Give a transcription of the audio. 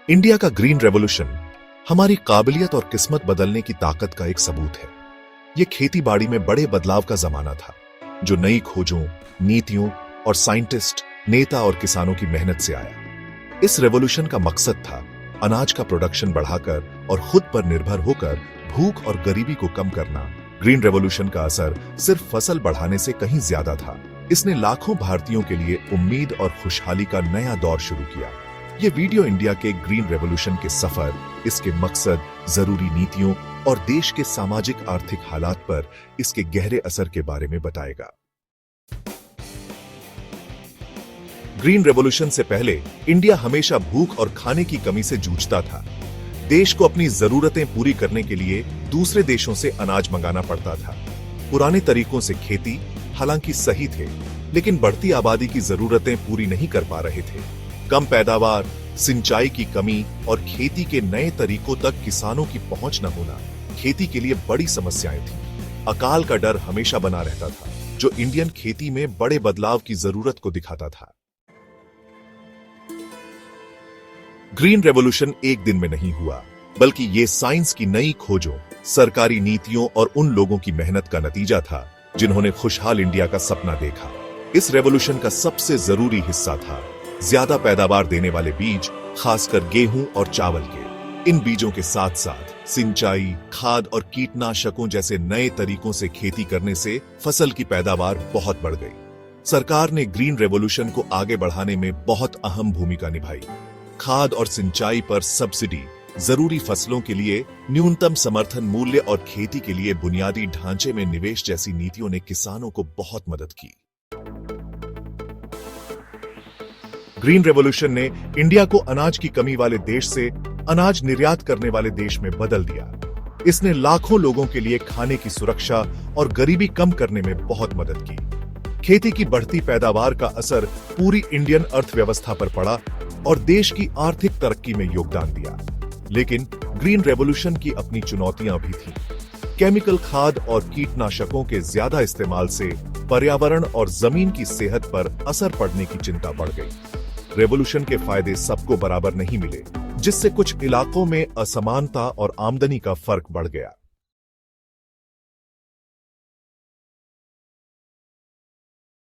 India का green revolution हमारी काबिलियत और किस्मत बदलने की ताकत का एक सबूत है। यह खेती बाड़ी में बड़े बदलाव का जमाना था, जो नई खोजों, नीतियों और साइंटिस्ट, नेता और किसानों की मेहनत से आया। इस रेवोल्यूशन का मकसद था अनाज का प्रोडक्शन बढ़ाकर और खुद पर निर्भर होकर भूख और गरीबी को कम करना। ग्रीन रेवोल्यूशन का असर सिर्फ फसल बढ़ाने से कहीं ज्यादा था। इसने लाखों भारतीयों के लिए उम्मीद और खुशहाली का नया दौर शुरू किया। ये वीडियो इंडिया के ग्रीन रेवोल्यूशन के सफर, इसके मकसद, जरूरी नीतियों और देश के सामाजिक आर्थिक हालात पर इसके गहरे असर के बारे में बताएगा। ग्रीन रेवोल्यूशन से पहले इंडिया हमेशा भूख और खाने की कमी से जूझता था। देश को अपनी जरूरतें पूरी करने के लिए दूसरे देशों से अनाज मंगाना पड़ता था। पुराने तरीकों से खेती हालांकि सही थे, लेकिन बढ़ती आबादी की जरूरतें पूरी नहीं कर पा रहे थे। कम पैदावार, सिंचाई की कमी और खेती के नए तरीकों तक किसानों की पहुंच न होना खेती के लिए बड़ी समस्याएं थी। अकाल का डर हमेशा बना रहता था, जो इंडियन खेती में बड़े बदलाव की जरूरत को दिखाता था। ग्रीन रेवोल्यूशन एक दिन में नहीं हुआ, बल्कि ये साइंस की नई खोजों, सरकारी नीतियों और उन लोगों की मेहनत का नतीजा था जिन्होंने खुशहाल इंडिया का सपना देखा। इस रेवोल्यूशन का सबसे जरूरी हिस्सा था ज्यादा पैदावार देने वाले बीज, खासकर गेहूं और चावल के। इन बीजों के साथ साथ सिंचाई, खाद और कीटनाशकों जैसे नए तरीकों से खेती करने से फसल की पैदावार बहुत बढ़ गई। सरकार ने ग्रीन रेवोल्यूशन को आगे बढ़ाने में बहुत अहम भूमिका निभाई। खाद और सिंचाई पर सब्सिडी, जरूरी फसलों के लिए न्यूनतम समर्थन मूल्य और खेती के लिए बुनियादी ढांचे में निवेश जैसी नीतियों ने किसानों को बहुत मदद की। ग्रीन रेवोल्यूशन ने इंडिया को अनाज की कमी वाले देश से अनाज निर्यात करने वाले देश में बदल दिया। इसने लाखों लोगों के लिए खाने की सुरक्षा और गरीबी कम करने में बहुत मदद की। खेती की बढ़ती पैदावार का असर पूरी इंडियन अर्थव्यवस्था पर पड़ा और देश की आर्थिक तरक्की में योगदान दिया। लेकिन ग्रीन रेवोल्यूशन की अपनी चुनौतियां भी थीं। केमिकल खाद और कीटनाशकों के ज्यादा इस्तेमाल से पर्यावरण और जमीन की सेहत पर असर पड़ने की चिंता बढ़ गई। रेवोल्यूशन के फायदे सबको बराबर नहीं मिले, जिससे कुछ इलाकों में असमानता और आमदनी का फर्क बढ़ गया।